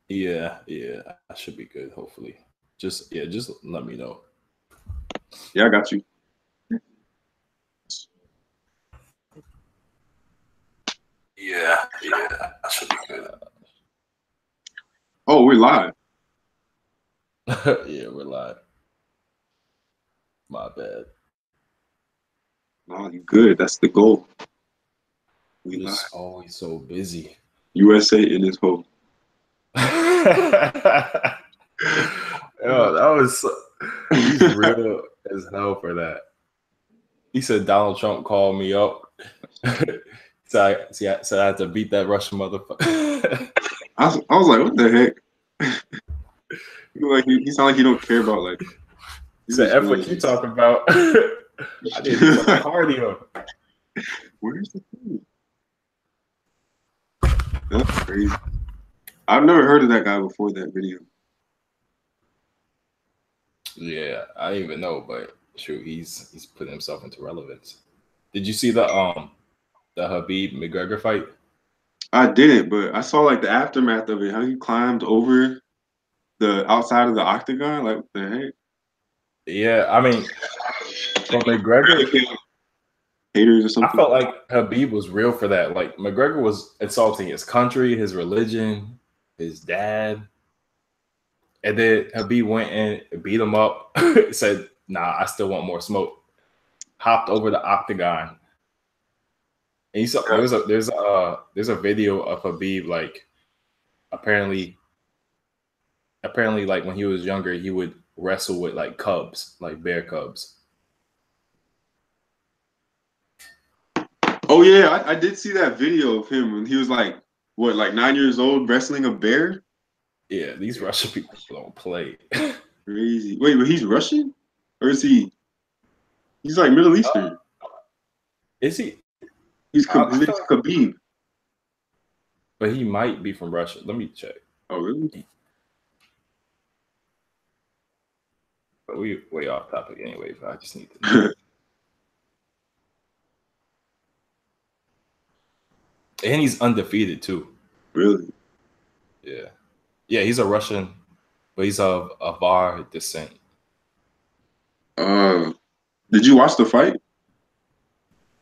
Yeah, yeah, I should be good. Hopefully, just let me know. Yeah, I got you. Yeah, yeah, I should be good. Oh, we're live. Yeah, we're live. My bad. No, you good. That's the goal. We live. Just always so busy. USA in this hole. Yo, that was he's real as hell for that. He said Donald Trump called me up. So I had to beat that Russian motherfucker. I was like, what the heck? Like he sound like he don't care about like. He He's said, just F really what you just. talking about? I need to do some cardio. Where's the thing? That's crazy. I've never heard of that guy before that video. Yeah, I didn't even know, but shoot, he's putting himself into relevance. Did you see the Habib McGregor fight? I didn't, but I saw like the aftermath of it. How he climbed over the outside of the octagon. Like what the heck? Yeah, I mean, for McGregor, Haters or I something. felt like Habib was real for that. Like McGregor was insulting his country, his religion, his dad, and then Habib went and beat him up. Said, "Nah, I still want more smoke." Hopped over the octagon, and you saw there's a video of Habib like apparently like when he was younger he would wrestle with like cubs, like bear cubs. Oh yeah, I did see that video of him when he was like what, like 9 years old, wrestling a bear. Yeah, these Russian people don't play. Crazy. Wait, but he's Russian, or is he? He's like Middle Eastern. Is he? His I feel name's like, Khabib. but he might be from Russia. Let me check. Oh really? But we way off topic anyway. I just need to know. And he's undefeated too. Really? Yeah, yeah. He's a Russian, but he's of Avar descent. Uh, did you watch the fight?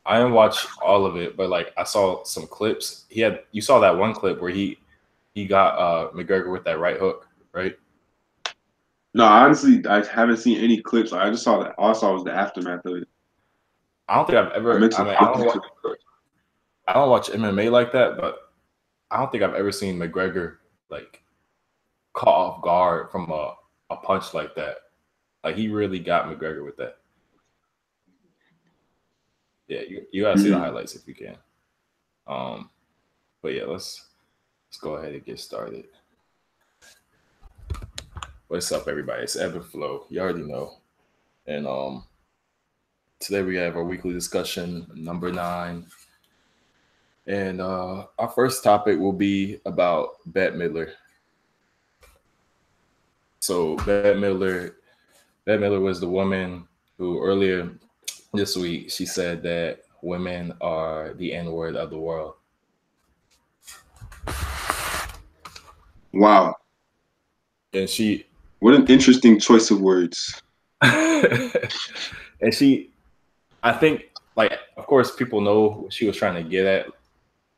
I didn't watch all of it, but like I saw some clips. You saw that one clip where he got McGregor with that right hook, right? No, honestly, I haven't seen any clips. I just saw that. All I saw was the aftermath of it. I don't think I've I ever. meant I to mean, look into I don't watch MMA like that, but I don't think I've ever seen McGregor like caught off guard from a punch like that. Like he really got McGregor with that. Yeah, you gotta see the it. highlights if you can. Um, but yeah, let's go ahead and get started. What's up, everybody? It's Ebb and Flow. You already know. And today we have our weekly discussion number 9. And our first topic will be about Bette Midler. So Bette Midler was the woman who earlier this week she said that women are the N word of the world. Wow, And she what an interesting choice of words. and she I think like of course people know what she was trying to get at,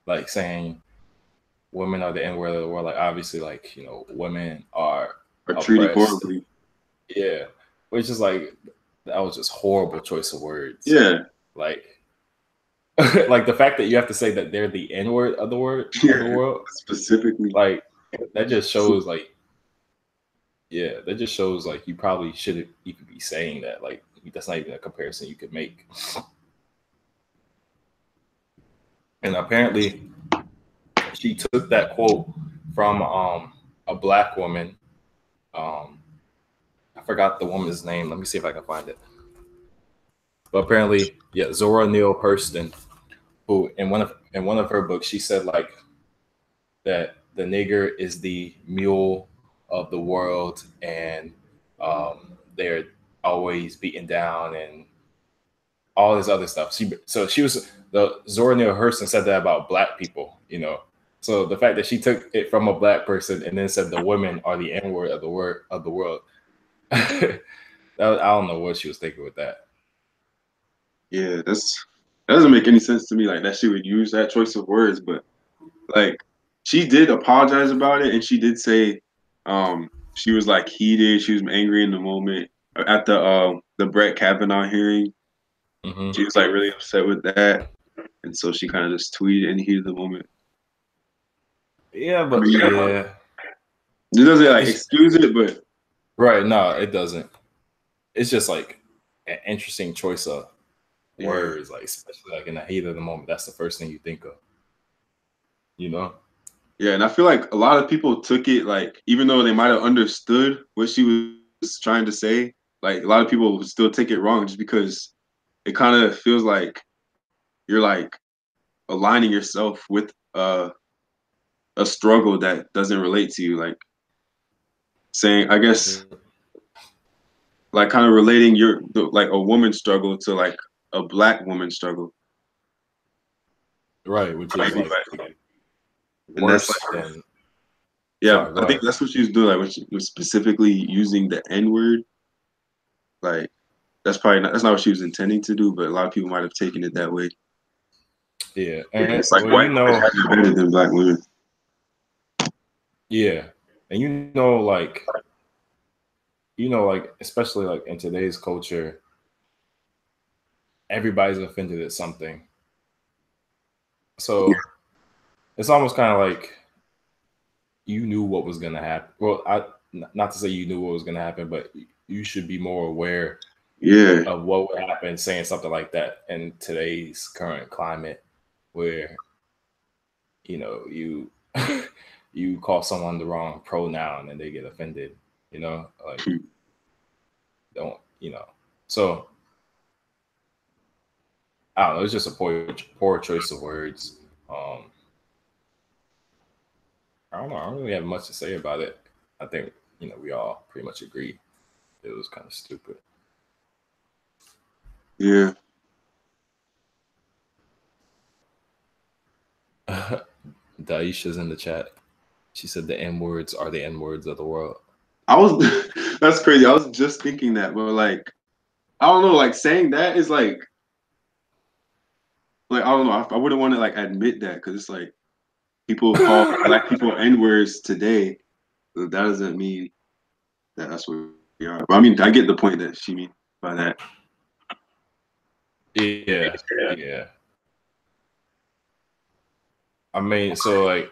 like saying women are the N word of the world. Like obviously like, women are Are treated oppressed. horribly. Yeah. Which is like that was just horrible choice of words. Yeah, Like like the fact that you have to say that they're the N word of the yeah. world, Specifically. like that just shows like that just shows like you probably shouldn't even be saying that. Like that's not even a comparison you could make. And apparently she took that quote from a black woman. I forgot the woman's name. Let me see if I can find it. But apparently, yeah, Zora Neale Hurston, who in one of her books, she said like that the nigger is the mule of the world, and they're always beaten down and all this other stuff. She was the Zora Neale Hurston said that about black people, So the fact that she took it from a black person and then said the women are the N word of the world, I don't know what she was thinking with that. Yeah, that doesn't make any sense to me. Like that she would use that choice of words, but like she did apologize about it, and she did say she was like heated, she was angry in the moment at the Brett Kavanaugh hearing. Mm-hmm. She was like really upset with that, and so she kind of just tweeted in the heat of the moment. Yeah, but yeah, it doesn't like excuse it, but right, no, it doesn't. It's just like an interesting choice of words, like especially like in the heat of the moment. That's the first thing you think of, you know? Yeah, and I feel like a lot of people took it like, even though they might have understood what she was trying to say, like a lot of people would still take it wrong just because it kind of feels like you're like aligning yourself with a struggle that doesn't relate to you, like saying, I guess, like kind of relating like a woman's struggle to like a black woman's struggle. Right, which is like and that's worse like, than. yeah, Sorry, I think that's what she was doing. Like when she was specifically using the N word, like that's not what she was intending to do, but a lot of people might have taken it that way. Yeah, and It's like well, white women have it better than black women. Yeah, and like especially like in today's culture, everybody's offended at something. So it's almost kind of like you knew what was gonna happen. Well, not to say you knew what was gonna happen, but you should be more aware of what would happen saying something like that in today's current climate, where you you call someone the wrong pronoun and they get offended. Like don't so. I don't know. It's just a poor choice of words. I don't know. I don't really have much to say about it. I think we all pretty much agree it was kind of stupid. Yeah. Daisha's in the chat. She said the N words are the N words of the world. That's crazy. I was just thinking that, but like, I don't know. Like saying that is like I don't know. I wouldn't want to like admit that because it's like people call black people N words today. So that doesn't mean that that's what we are. But I mean, I get the point that she means by that. Yeah. I mean, so like,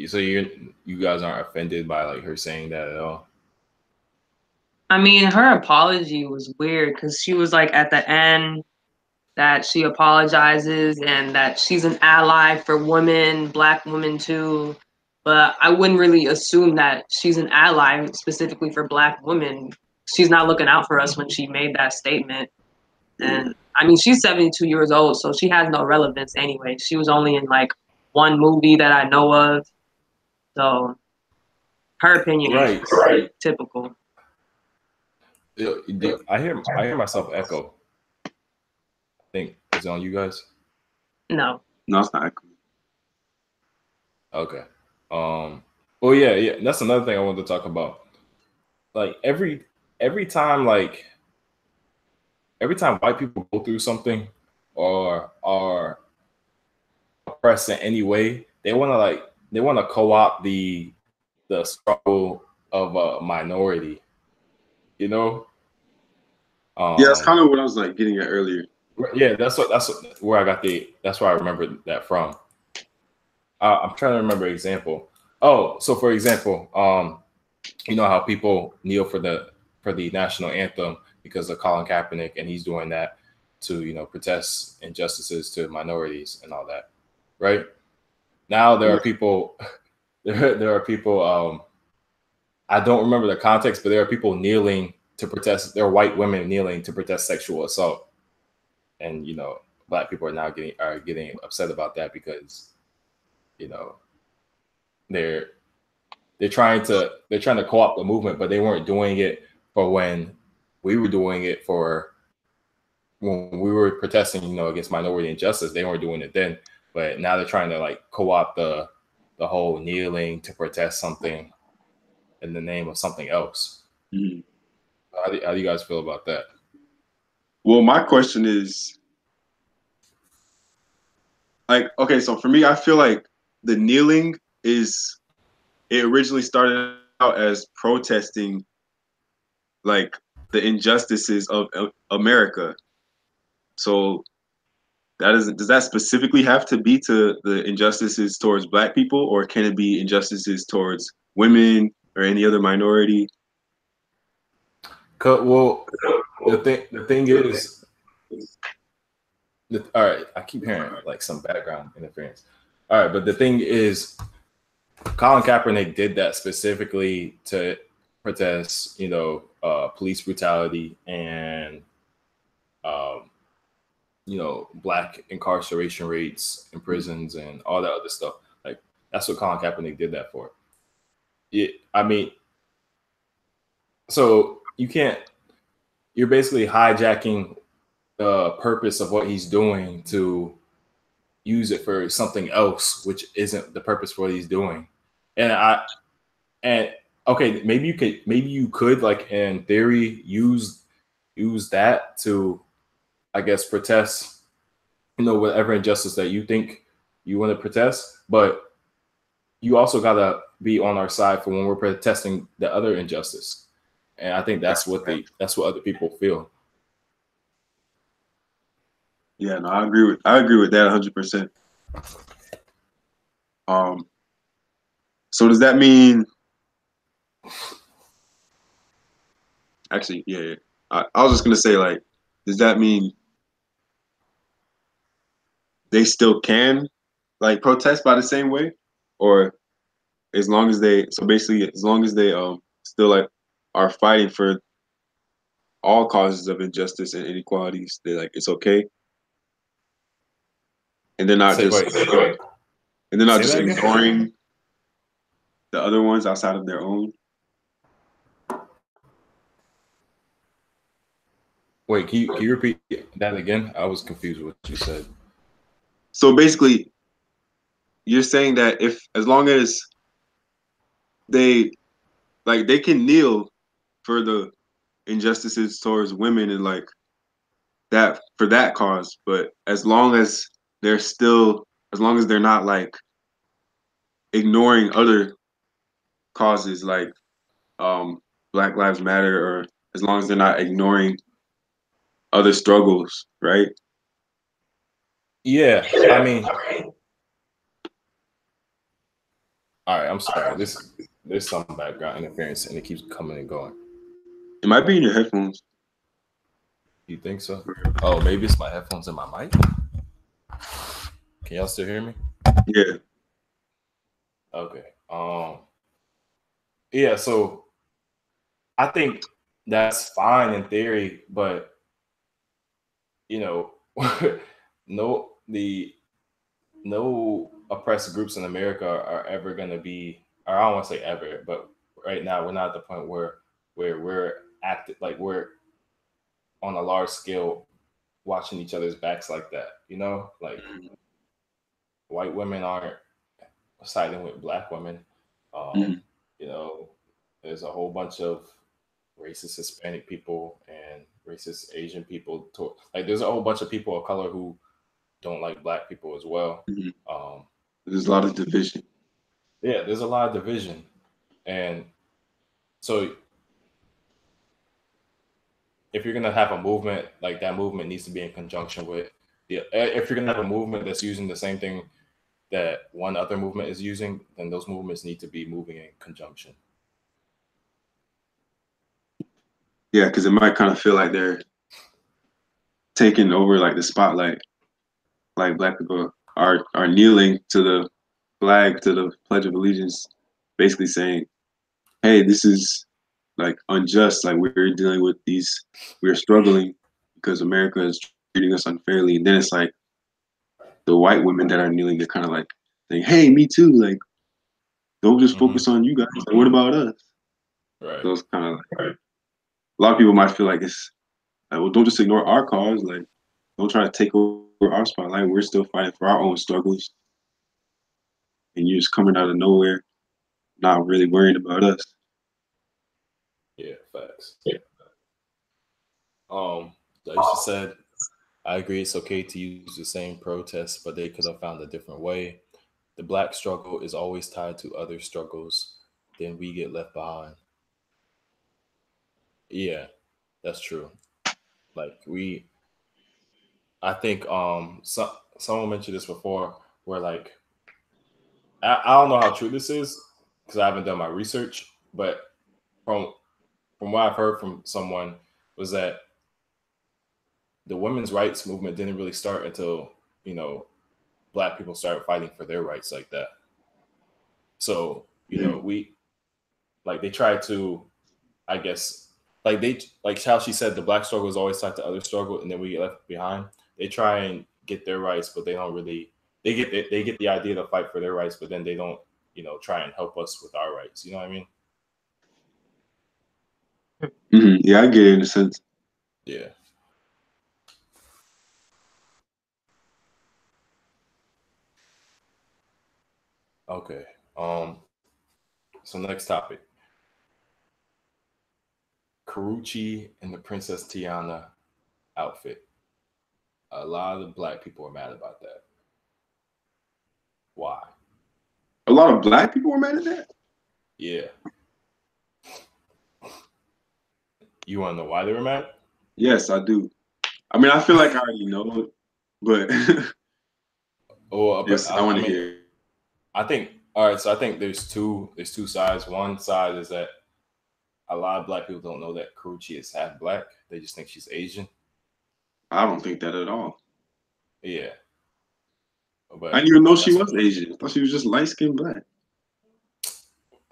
so you guys aren't offended by like her saying that at all? I mean, her apology was weird because she was like at the end that she apologizes and that she's an ally for women, black women too. But I wouldn't really assume that she's an ally specifically for black women. She's not looking out for us when she made that statement. And I mean, she's 72 years old, so she has no relevance anyway. She was only in like one movie that I know of. So her opinion is right. Typical. I hear myself echo. I think is it on you guys? No, it's not echo. Okay. Well, yeah. That's another thing I wanted to talk about. Like every time white people go through something or are oppressed in any way, they want to co-opt the struggle of a minority. Yeah, that's kind of what I was like getting at earlier. Yeah, that's where I got that's where I remember that from. I'm trying to remember an example. Oh, so for example, you know how people kneel for the national anthem because of Colin Kaepernick, and he's doing that to protest injustices to minorities and all that, right? Now there are people, there are people. I don't remember the context, but there are people kneeling to protest. There are white women kneeling to protest sexual assault, and black people are now getting upset about that because they're trying to co-opt the movement, but they weren't doing it for when we were doing it for when we were protesting, against minority injustice. They weren't doing it then. but now they're trying to like co-opt the whole kneeling to protest something in the name of something else. Mm-hmm. How do you guys feel about that? Well, my question is, like, okay, so for me, I feel like the kneeling it originally started out as protesting, like, the injustices of America. So does that specifically have to be to the injustices towards Black people, or can it be injustices towards women or any other minority? Well, the thing is, all right, I keep hearing like some background interference. All right, but the thing is, Colin Kaepernick did that specifically to protest, police brutality and, Black incarceration rates in prisons and all that other stuff. Like that's what Colin Kaepernick did that for. I mean, so you're basically hijacking the purpose of what he's doing to use it for something else, which isn't the purpose for what he's doing. And okay, maybe you could like in theory use that to, I guess, protest, whatever injustice that you think you want to protest, but you also gotta be on our side for when we're protesting the other injustice. And I think that's what other people feel. Yeah, no, I agree with that 100%. So does that mean? Actually, yeah. I was just gonna say, like, does that mean they still can like protest by the same way, or as long as they still like are fighting for all causes of injustice and inequalities, they like it's okay, and they're not just ignoring the other ones outside of their own. Wait, can you repeat that again? I was confused with what you said. So basically, you're saying that as long as they can kneel for the injustices towards women and like that for that cause, but as long as they're not like ignoring other causes like Black Lives Matter, or as long as they're not ignoring other struggles, right? Yeah, I mean, all right, I'm sorry. There's some background interference and it keeps coming and going. It might be in your headphones. You think so? Oh, maybe it's my headphones and my mic. Can y'all still hear me? Yeah. Okay. Yeah, so I think that's fine in theory, but no oppressed groups in America are ever going to be, or I don't want to say ever, but right now we're not at the point where we're active, like we're on a large scale watching each other's backs like that, like white women aren't siding with Black women. There's a whole bunch of racist Hispanic people and racist Asian people. Like there's a whole bunch of people of color who don't like Black people as well. There's a lot of division. Yeah, there's a lot of division. And so if you're going to have a movement, like that movement needs to be in conjunction with if you're going to have a movement that's using the same thing that one other movement is using, then those movements need to be moving in conjunction. Yeah, because it might kind of feel like they're taking over like the spotlight, like Black people are kneeling to the flag, to the Pledge of Allegiance, basically saying, hey, this is like unjust, like we're dealing with we're struggling because America is treating us unfairly. And then it's like the white women that are kneeling, they're kind of like saying, hey, me too, like don't just focus on you guys, like what about us? Right. So it's kind of like, a lot of people might feel like it's like, well, don't just ignore our cause, like don't try to take over for our spotlight. We're still fighting for our own struggles, and you're just coming out of nowhere, not really worrying about us. Yeah, facts. Yeah. Daisha said, I agree it's okay to use the same protest, but they could have found a different way. The black struggle is always tied to other struggles, then we get left behind. Yeah, that's true. Like I think someone mentioned this before where like I don't know how true this is because I haven't done my research, but from from what I've heard from someone was that the women's rights movement didn't really start until, you know, black people started fighting for their rights like that. So, you know, we like they try to, I guess, like they like how she said the black struggle is always tied to other struggle and then we get left behind. They try and get their rights, but they don't really they get the idea to fight for their rights, but then they don't, you know, try and help us with our rights. You know what I mean? Yeah, I get it in a sense. Yeah. Okay. So next topic. Karuchi and the Princess Tiana outfit. A lot of black people are mad about that. Why? A lot of black people were mad at that. Yeah. You want to know why they were mad? Yes, I do. I mean, I feel like I already know it, but Oh, yes, I want to mean, hear. I think all right. So I think there's two sides. One side is that a lot of black people don't know that Karuchi is half black. They just think she's Asian. I don't think that at all. Yeah. But I didn't even know she was Asian. I thought she was just light skinned black.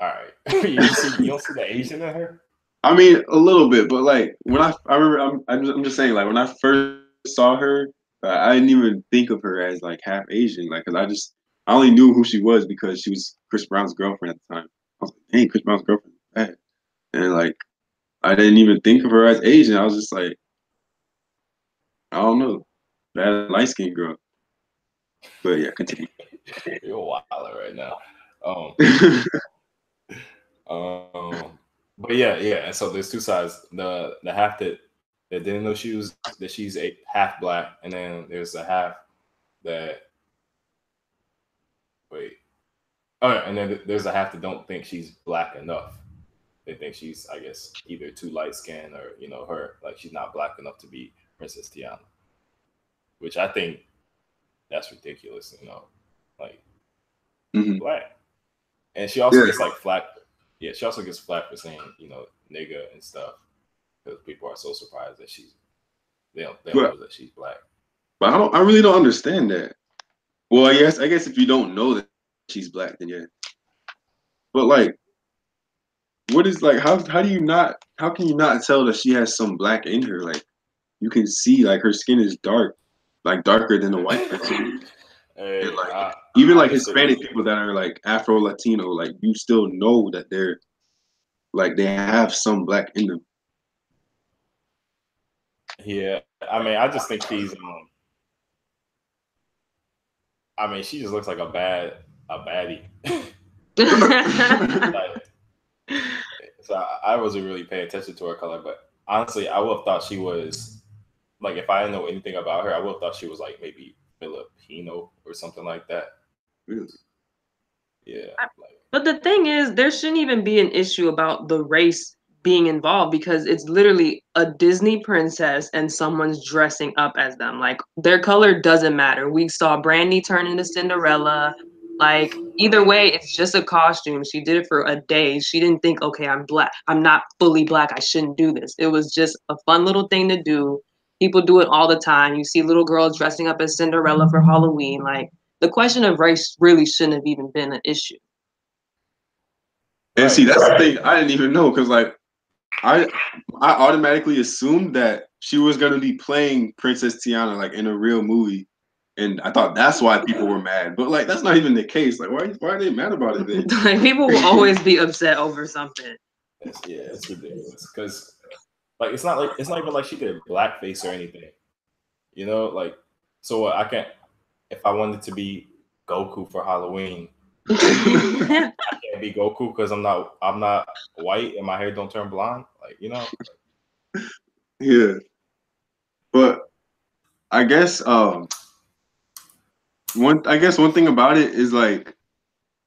All right. you don't see the Asian in her? I mean, a little bit, but like when I remember, I'm just saying, like when I first saw her, I didn't even think of her as like half Asian, like because I only knew who she was because she was Chris Brown's girlfriend at the time. I was like, dang, Chris Brown's girlfriend, bad. And like I didn't even think of her as Asian. I was just like, I don't know, bad light skinned girl. But yeah, continue. You're wild right now. But yeah. And so there's two sides. The half that didn't know she's a half black, and then there's a half that wait. Oh, yeah, and then there's a half that don't think she's black enough. They think she's, I guess, either too light skinned or, you know, her like she's not black enough to be Princess Tiana. Which I think that's ridiculous, you know. Like black. And she also gets like flack. Yeah, she also gets flack for saying, you know, nigga and stuff. Because people are so surprised that they don't know that she's black. But I really don't understand that. Well, I guess if you don't know that she's black, then yeah. But like, what is like? How can you not tell that she has some black in her? Like, you can see like her skin is dark, like darker than a white person. Hey, and, like, even like Hispanic people that are like Afro Latino, like you still know that they're like they have some black in them. Yeah, I mean, I just think she's. I mean, she just looks like a baddie. Like, so I wasn't really paying attention to her color, but honestly, I would have thought she was like, if I didn't know anything about her, I would have thought she was like maybe Filipino or something like that. Really? Yeah. But the thing is, there shouldn't even be an issue about the race being involved because it's literally a Disney princess and someone's dressing up as them. Like their color doesn't matter. We saw Brandy turn into Cinderella. Like either way, it's just a costume. She did it for a day. She didn't think, okay, I'm black. I'm not fully black. I shouldn't do this. It was just a fun little thing to do. People do it all the time. You see little girls dressing up as Cinderella for Halloween. Like the question of race really shouldn't have even been an issue. And see, that's the thing I didn't even know because like I automatically assumed that she was gonna be playing Princess Tiana like in a real movie, and I thought that's why people were mad. But like that's not even the case. Like why are they mad about it then? Like people will always be upset over something. It's ridiculous because like it's not even like she did blackface or anything. You know, like So I can't. If I wanted to be Goku for Halloween, I can't be Goku because I'm not white and my hair don't turn blonde. Like, you know. Yeah, but I guess one thing about it is like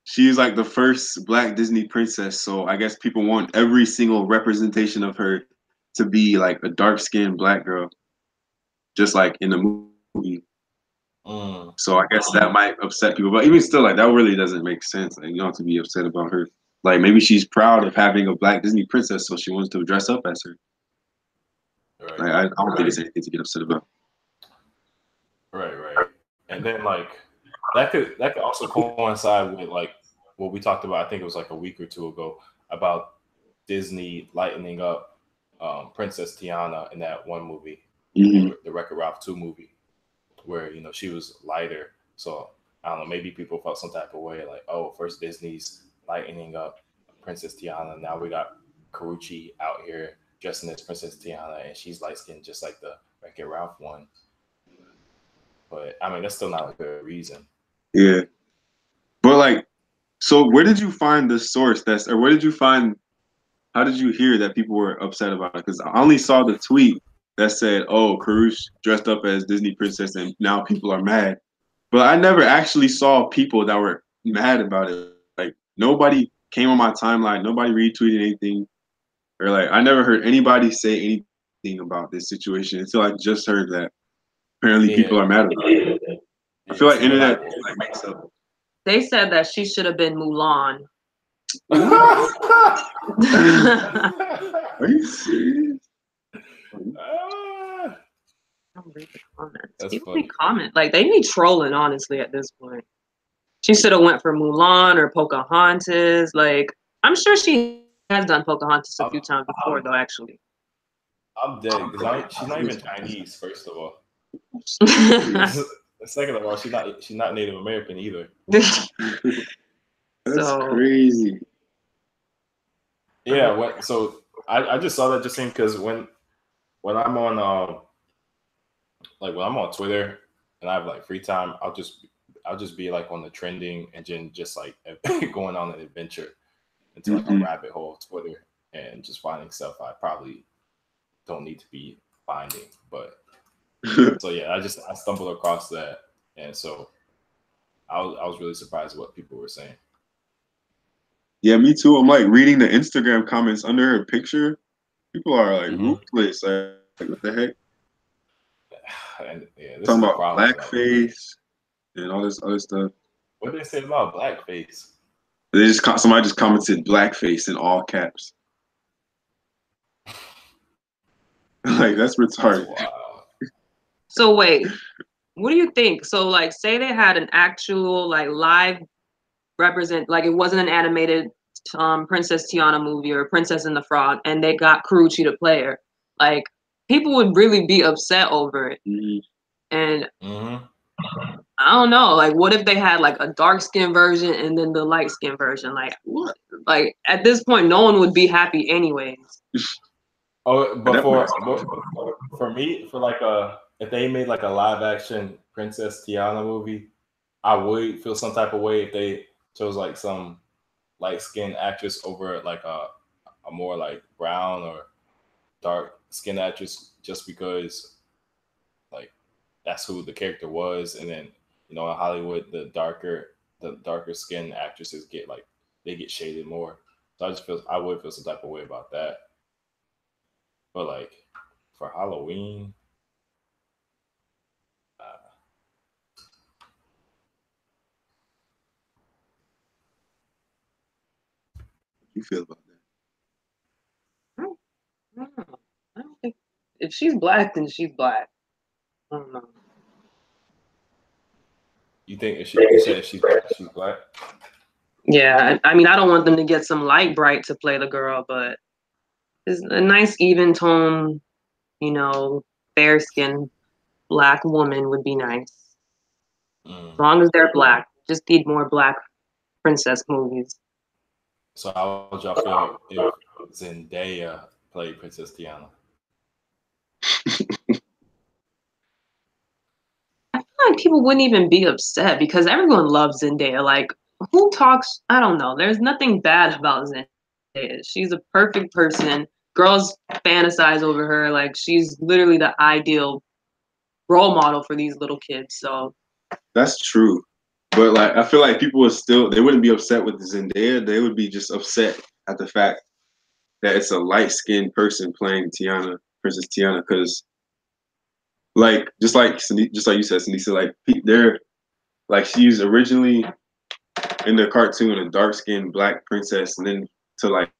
she's like the first Black Disney princess, so I guess people want every single representation of her to be like a dark-skinned Black girl, just like in the movie. So I guess that might upset people, but even still, like that really doesn't make sense. Like you don't have to be upset about her. Like maybe she's proud of having a Black Disney princess, so she wants to dress up as her. Right. Like I don't think it's anything to get upset about. Right. And then like that could also coincide with like what we talked about. I think it was like a week or two ago about Disney lightening up Princess Tiana in that one movie, the Wreck-It Ralph 2 movie, where she was lighter. So I don't know, maybe people felt some type of way, like, oh, first Disney's lightening up Princess Tiana. Now we got Karuchi out here dressing as Princess Tiana, and she's light skinned just like the Wreck-It Ralph one. But I mean, that's still not a good reason. Yeah, but like, so where did you find the source? Or where did you find? How did you hear that people were upset about it? Because I only saw the tweet that said, "Oh, Karoosh dressed up as Disney princess, and now people are mad." But I never actually saw people that were mad about it. Like nobody came on my timeline, nobody retweeted anything, or like I never heard anybody say anything about this situation until I just heard that apparently people are mad about it. I feel like internet like makes up. They said that she should have been Mulan. Are you serious? Don't read the comments. That's People funny. be comment like they be trolling, honestly, at this point. She should have went for Mulan or Pocahontas. Like I'm sure she has done Pocahontas a few times before, though. Actually, I'm dead because she's not even Chinese. First of all, second of all, she's not Native American either. That's crazy. Yeah. So I just saw that just saying because when I'm on when I'm on Twitter and I have like free time, I'll just be like on the trending engine, just like going on an adventure into like a rabbit hole of Twitter and just finding stuff I probably don't need to be finding. But so yeah, I stumbled across that, and so I was really surprised what people were saying. Yeah, me too. I'm like reading the Instagram comments under her picture. People are like ruthless. Like what the heck? And yeah, this talking is about blackface and all this other stuff. What did they say about blackface? Somebody just commented blackface in all caps. Like that's retarded. Wow. So wait, what do you think? So like, say they had an actual like live like it wasn't an animated Princess Tiana movie or Princess and the Frog, and they got Karuchi to play her. Like people would really be upset over it. And I don't know, like what if they had like a dark skin version and then the light skin version? Like what? Like at this point, no one would be happy anyways. Oh, but for me, for like if they made like a live action Princess Tiana movie, I would feel some type of way if they chose like some light skinned actress over like a more like brown or dark skinned actress, just because like that's who the character was. And then in Hollywood, the darker skinned actresses get shaded more. So I would feel some type of way about that. But like for Halloween, you feel about that? I don't think if she's black, then she's black. I don't know. You think if she's black? Yeah, I mean, I don't want them to get some light bright to play the girl, but it's a nice even tone, fair skinned black woman would be nice. As long as they're black. Just need more black princess movies. So how would y'all feel if Zendaya played Princess Tiana? like people wouldn't even be upset because everyone loves Zendaya. Like, who talks? I don't know. There's nothing bad about Zendaya. She's a perfect person. Girls fantasize over her. Like, she's literally the ideal role model for these little kids. So that's true. But like, I feel like people would still, they wouldn't be upset with Zendaya. They would be just upset at the fact that it's a light skinned person playing Tiana, Princess Tiana, because like just like you said, Sanisa, like they're like she's originally in the cartoon a dark skinned black princess, and then to like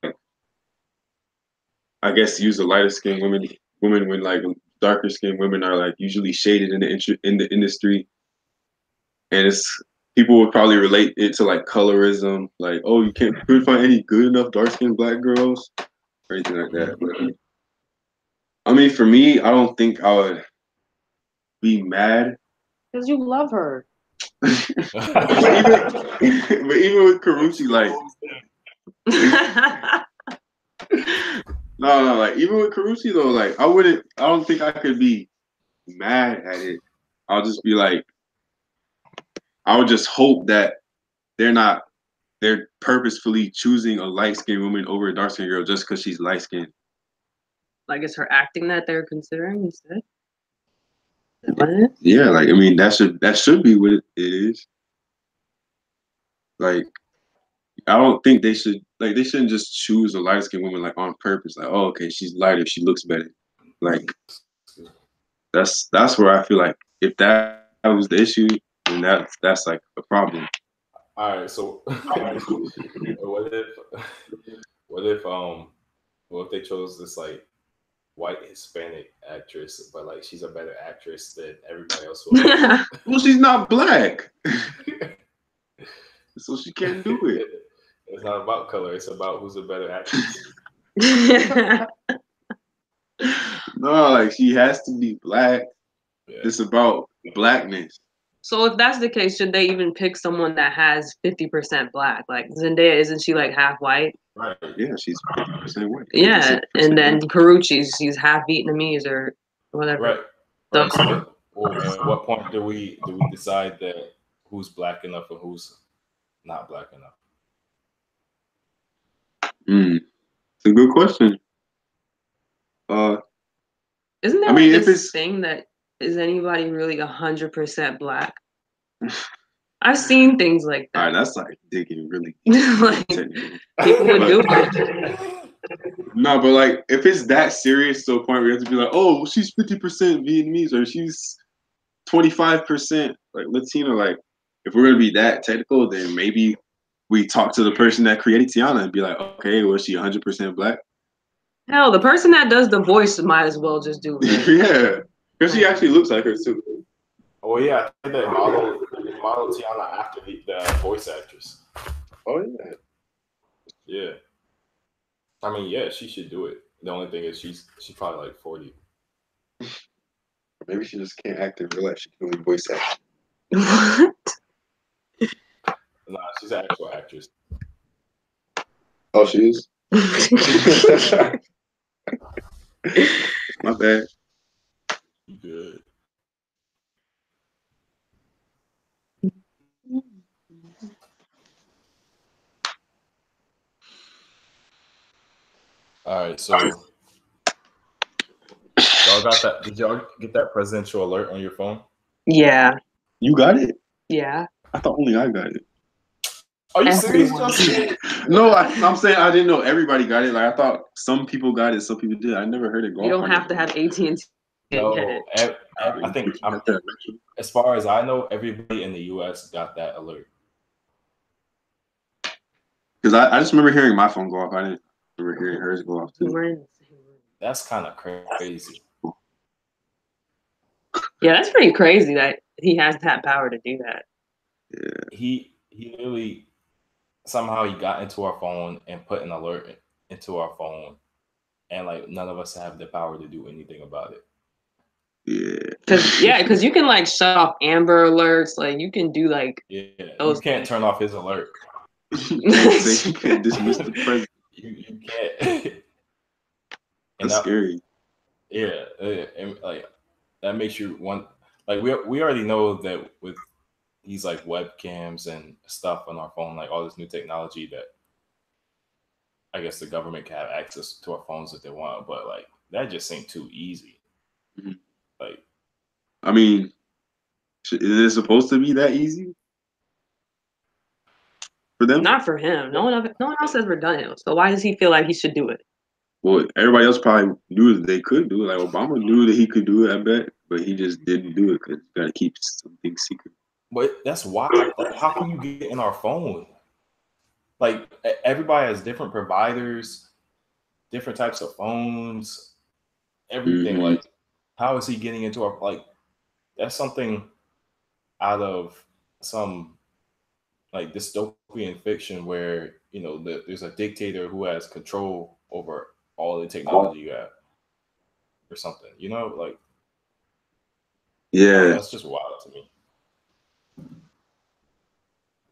I guess use a lighter skinned women when like darker skinned women are like usually shaded in the industry, and it's people would probably relate it to like colorism, like oh you couldn't find any good enough dark skinned black girls or anything like that. But I mean, for me, I don't think I would be mad because you love her. but even with Karuchi, like no, like even with Karuchi though, like I don't think I could be mad at it. I'll just be like, I would just hope that they're purposefully choosing a light skinned woman over a dark skinned girl just because she's light skinned. Like, it's her acting that they're considering instead. Yeah, like I mean that should be what it is. Like I don't think they shouldn't just choose a light skinned woman like on purpose. Like, oh okay, she's lighter, she looks better. Like that's where I feel like if that was the issue, then that's like a problem. All right, so what if they chose this like white Hispanic actress, but like she's a better actress than everybody else? Well, she's not black, so she can't do it. It's not about color; it's about who's a better actress. No, like she has to be black. Yeah. It's about blackness. So if that's the case, should they even pick someone that has 50% black? Like Zendaya, isn't she like half white? Right. Yeah, she's 50% white. Yeah, and then Karuchi, she's half Vietnamese or whatever. Right. Right. So at what point do we decide that who's black enough and who's not black enough? It's a good question. Isn't there like this thing that is anybody really 100% black? I've seen things like that. All right, that's like digging really like, people would do it. No, but like if it's that serious to a point where you have to be like, oh, she's 50% Vietnamese or she's 25% like Latino, like if we're gonna be that technical, then maybe we talk to the person that created Tiana and be like, okay, was she 100% black? Hell, the person that does the voice might as well just do it. Yeah, because she actually looks like her too. Oh yeah, I think they model Tiana after the voice actress. Oh yeah. Yeah. I mean, yeah, she should do it. The only thing is she's probably like 40. Maybe she just can't act in real life. She can only voice act. What? Nah, she's an actual actress. Oh, she is? My bad. Good. All right, so y'all got that? Did y'all get that presidential alert on your phone? Yeah. You got it? Yeah. I thought only I got it. Are you serious, Justin? No, I'm saying I didn't know everybody got it. Like I thought some people got it, some people did. I never heard it go. You don't have to have AT&T. No, I think as far as I know, everybody in the U.S. got that alert. Because I just remember hearing my phone go off. I didn't remember hearing hers go off too. That's kind of crazy. Yeah, that's pretty crazy that he has that power to do that. Yeah. He literally somehow he got into our phone and put an alert into our phone, and like none of us have the power to do anything about it. Yeah. Because you can like shut off Amber Alerts. Like you can do like you can't turn off his alert. You can't dismiss the president. You can't. That's scary. Yeah, and like that makes you want like we already know that with these like webcams and stuff on our phone, like all this new technology that I guess the government can have access to our phones if they want, but like that just seemed too easy. Mhm. Like, I mean, is it supposed to be that easy for them? Not for him. No one else has ever done it. So why does he feel like he should do it? Well, everybody else probably knew that they could do it. Like Obama knew that he could do it, I bet, but he just didn't do it because you gotta keep something secret. but that's wild. Like, how can you get in our phone? Like everybody has different providers, different types of phones, everything. Mm-hmm. Like, how is he getting into our like? That's something out of some like dystopian fiction where there's a dictator who has control over all the technology you have or something. Like Yeah, that's just wild to me.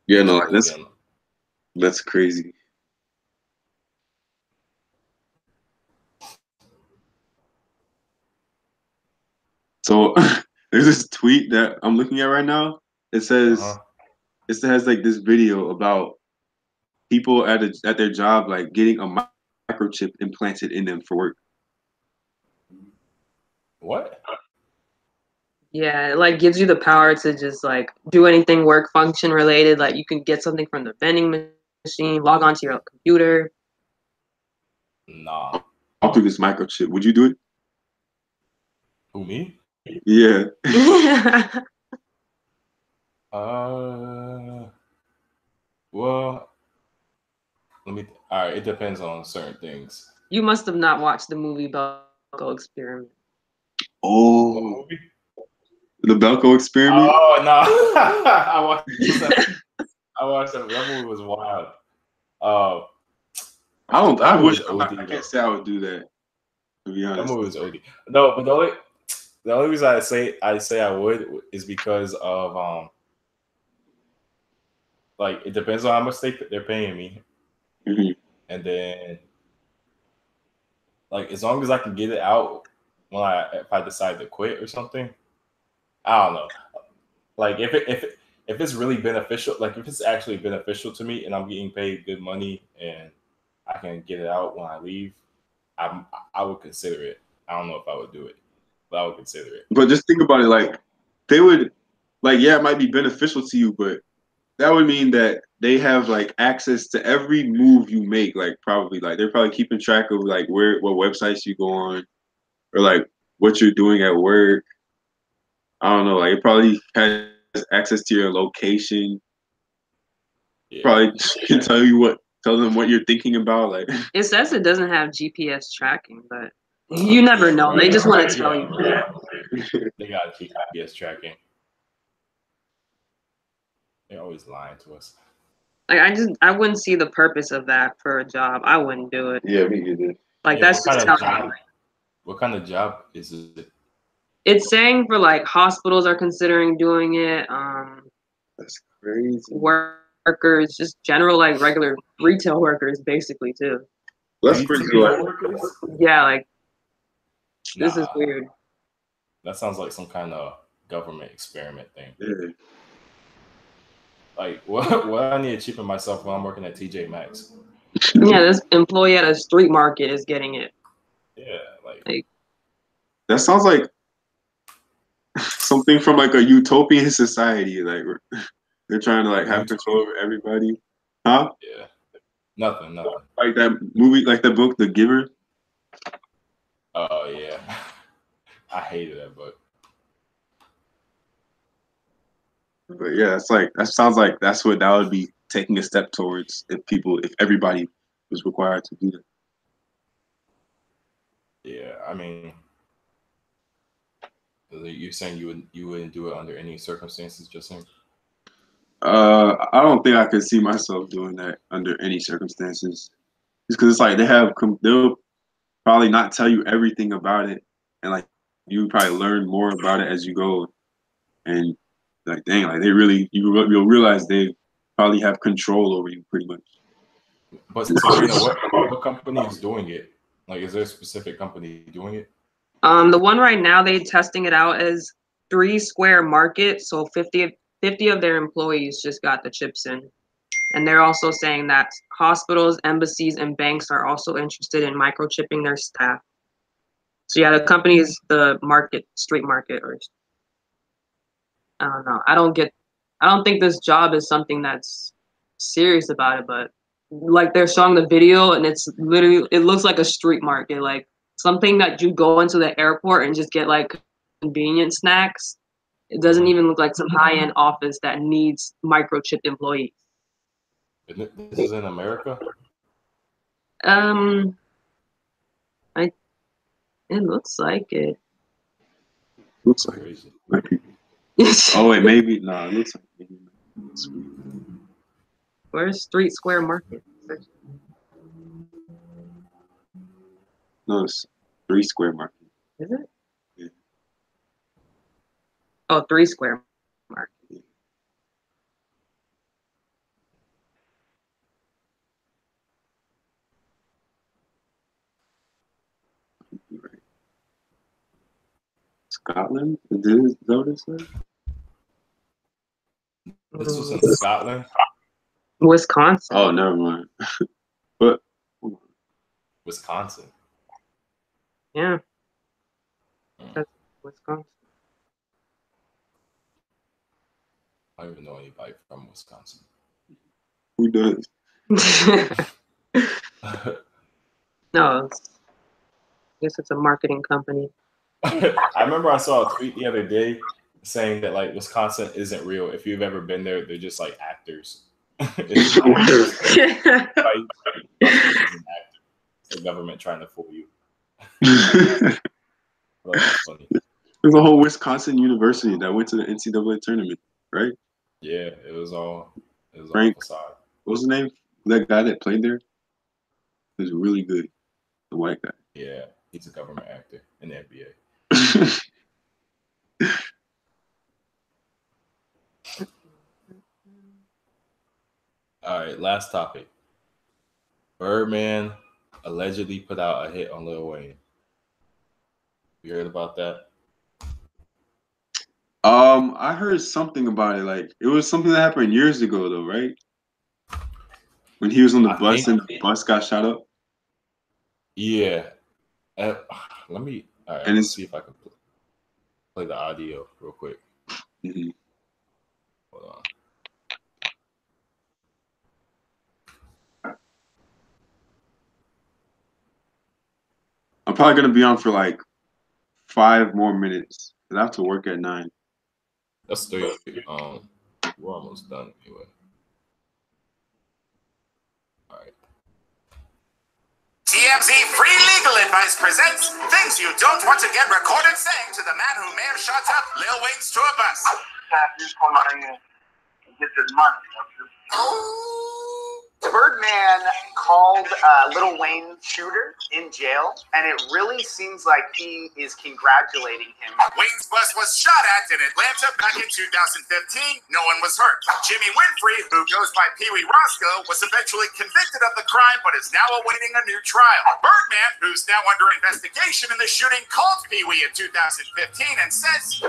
yeah, no, So like, then again, that's crazy. So there's this tweet that I'm looking at right now. It says it has like this video about people at their job like getting a microchip implanted in them for work. what? Yeah, it like gives you the power to just like do anything work function related. Like you can get something from the vending machine, log onto your computer. Nah. I'll do this microchip. Would you do it? Who, me? Yeah. Well, all right, it depends on certain things. You must have not watched the movie Belko Experiment. What Oh, movie? the Belko experiment. Oh no. I watched that. That movie was wild. I don't. I That wish. movie was OD, I can't say I would do that. To be that honest. movie was OD. No, but the only reason I say I would is because of like it depends on how much they're paying me, Mm-hmm. and then like as long as I can get it out if I decide to quit or something. I don't know. Like if it's really beneficial, like if it's actually beneficial to me and I'm getting paid good money and I can get it out when I leave, I would consider it. I don't know if I would do it, but I would consider it. But just think about it. Like they would. Like yeah, it might be beneficial to you, but that would mean that they have like access to every move you make. Like probably like they're probably keeping track of like what websites you go on or like what you're doing at work. I don't know. Like it probably has access to your location. Yeah. Probably can tell them what you're thinking about. Like It says it doesn't have GPS tracking, but you never know. Right. They just want to tell Yeah. you. They got GPS tracking. They're always lying to us. Like I wouldn't see the purpose of that for a job. I wouldn't do it. yeah, me either. Like Yeah, that's just telling you. what kind of job is it? It's saying for like hospitals are considering doing it. That's crazy. Workers, just general like regular retail workers, basically too. That's pretty good. Yeah, like this is Nah, weird. that sounds like some kind of government experiment thing. Yeah. Like what I need to cheapen myself when I'm working at TJ Maxx. Yeah, this employee at a street market is getting it. Yeah, like That sounds like something from like a utopian society. Like they're trying to like have control over everybody. Huh? Yeah. Nothing. Like that movie, like the book, The Giver. Oh yeah. I hated that book. But yeah, it's like that sounds like that's what that would be taking a step towards if everybody was required to do that. Yeah, I mean, you're saying you wouldn't do it under any circumstances, Justin? I don't think I could see myself doing that under any circumstances. Just because it's like they'll probably not tell you everything about it, and like you probably learn more about it as you go, and like dang, like you'll realize they probably have control over you pretty much. But Sabrina, what company is doing it? Like, is there a specific company doing it? The one right now they testing it out as 3 Square Market, so 50 of their employees just got the chips in. And they're also saying that hospitals, embassies, and banks are also interested in microchipping their staff. So yeah, the company is the market, street market, or I don't know. I don't think this job is something that's serious about it, but like they're showing the video and it's literally, it looks like a street market, like something that you go into the airport and just get like convenient snacks. It doesn't even look like some high-end office that needs microchipped employees. This is in America? It looks like it. Looks like Crazy. Oh wait, maybe no. It looks like maybe. Where's Street Square Market? No, it's 3 Square Market. Is it? Yeah. Oh, 3 Square Market. Right. Scotland? Is that what it said? This was in Scotland? Wisconsin. Oh, never mind. But Wisconsin. Yeah. That's Wisconsin. I don't even know anybody from Wisconsin. who does? No, I guess it's a marketing company. I remember I saw a tweet the other day saying that like Wisconsin isn't real. If you've ever been there, they're just like actors. It's the government trying to fool you. Well, that's funny. There's a whole Wisconsin university that went to the NCAA tournament, right? Yeah, it was all Frank. facade. What was his name? That guy that played there? He was really good. The white guy. Yeah, he's a government actor in the NBA. All right, last topic. Birdman allegedly put out a hit on Lil Wayne. You heard about that? I heard something about it. Like it was something that happened years ago, though, right? When he was on the bus and the bus got shot up. Yeah. Let me. All right, let's see if I can play the audio real quick. Mm-hmm. Hold on. I'm probably gonna be on for like 5 more minutes. I have to work at 9. That's 3. We're almost done anyway. All right. TMZ Free Legal Advice presents things you don't want to get recorded saying to the man who may have shot up Lil Wayne's tour bus. Birdman called Lil Wayne's shooter in jail, and it really seems like he is congratulating him. Wayne's bus was shot at in Atlanta back in 2015. No one was hurt. Jimmy Winfrey, who goes by Pee Wee Roscoe, was eventually convicted of the crime but is now awaiting a new trial. Birdman, who's now under investigation in the shooting, called Pee Wee in 2015 and says,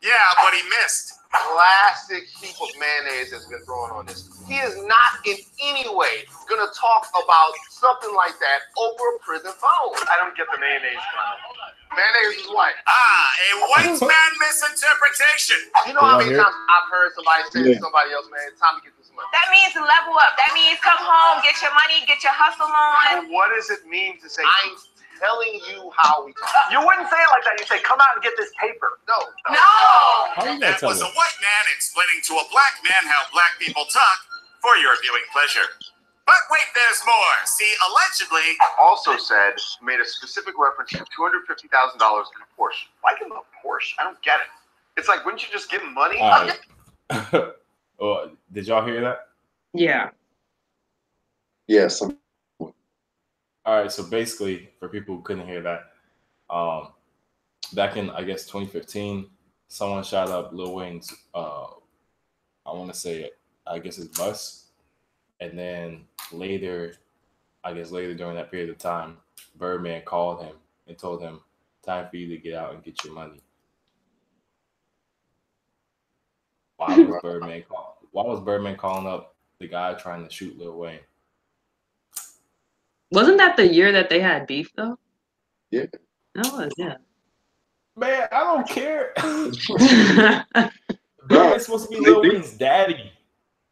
yeah, but he missed. Classic heap of mayonnaise has been thrown on this. He is not in any way going to talk about something like that over a prison phone. I don't get the mayonnaise comment. Mayonnaise is white. A white man misinterpretation. You know how many times I've heard somebody say to somebody else, man, it's time to get this money. That means to level up. That means come home, get your money, get your hustle on. And what does it mean to say, I'm telling you how we talk? You wouldn't say it like that. You say, come out and get this paper. No. That was a white man explaining to a black man how black people talk for your viewing pleasure. But wait, there's more. See, allegedly... Also said, made a specific reference to $250,000 in a Porsche. Why give him a Porsche? I don't get it. It's like, wouldn't you just give him money? Oh, did y'all hear that? Yeah. Yes. All right, so basically, for people who couldn't hear that, back in, I guess, 2015, someone shot up Lil Wayne's, I want to say, I guess his bus. And then later, I guess later during that period of time, Birdman called him and told him, "Time for you to get out and get your money." Why was Birdman calling up the guy trying to shoot Lil Wayne? Wasn't that the year that they had beef though? Yeah. That was, yeah. Man, I don't care. Birdman's supposed to be Lil Wayne's daddy.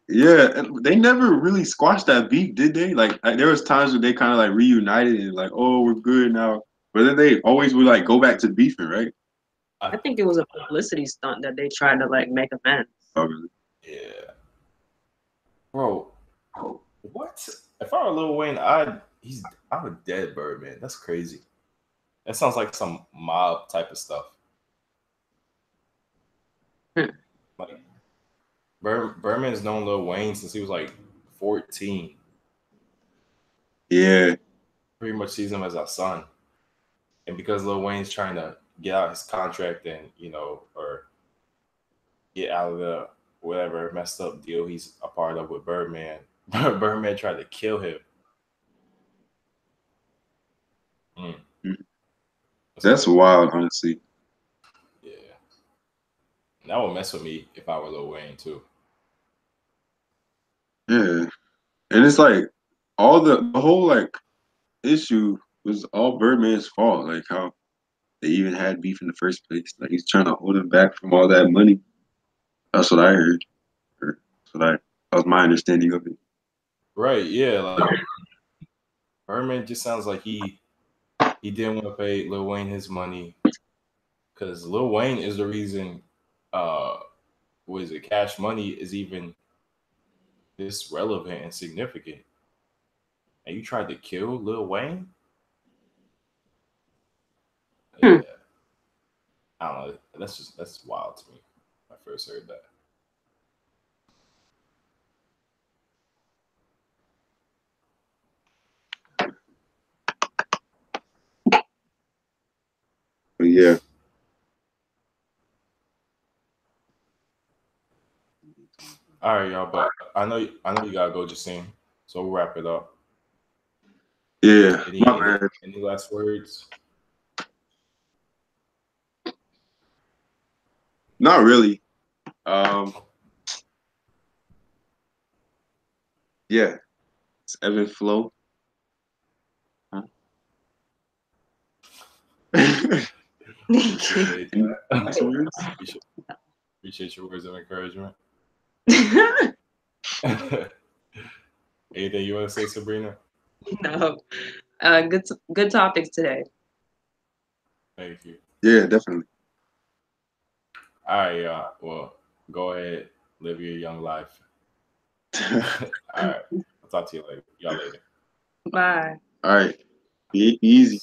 Yeah, and they never really squashed that beef, did they? Like there was times when they kind of like reunited and like, oh, we're good now. But then they always would like go back to beefing, right? I think it was a publicity stunt that they tried to like make amends. Oh, really? Yeah. Bro, what? If I were Lil Wayne, I'm a dead Birdman. That's crazy. That sounds like some mob type of stuff. Like Birdman's known Lil Wayne since he was like 14. Yeah. Pretty much sees him as a son. And because Lil Wayne's trying to get out his contract and, or get out of the whatever messed up deal he's a part of with Birdman, Birdman tried to kill him. That's wild, honestly. Yeah. That would mess with me if I were Lil Wayne too. Yeah. And it's like all the whole like issue was all Birdman's fault. Like how they even had beef in the first place. Like he's trying to hold him back from all that money. That's what I heard. That was my understanding of it. Right, yeah. Like Birdman just sounds like he didn't want to pay Lil Wayne his money because Lil Wayne is the reason Cash Money is even this relevant and significant. And you tried to kill Lil Wayne? Yeah. I don't know. That's wild to me. I first heard that. But yeah. All right, y'all. But I know you gotta go, Jasine. So we'll wrap it up. Yeah. Any last words? Not really. Yeah. It's ebb and flow. Huh? Appreciate your words of encouragement. Anything you want to say, Sabrina? No. Good topics today. Thank you. Yeah, definitely. All right, y'all. Well, go ahead, live your young life. All right. I'll talk to you later. Y'all later. Bye. All right. Be easy.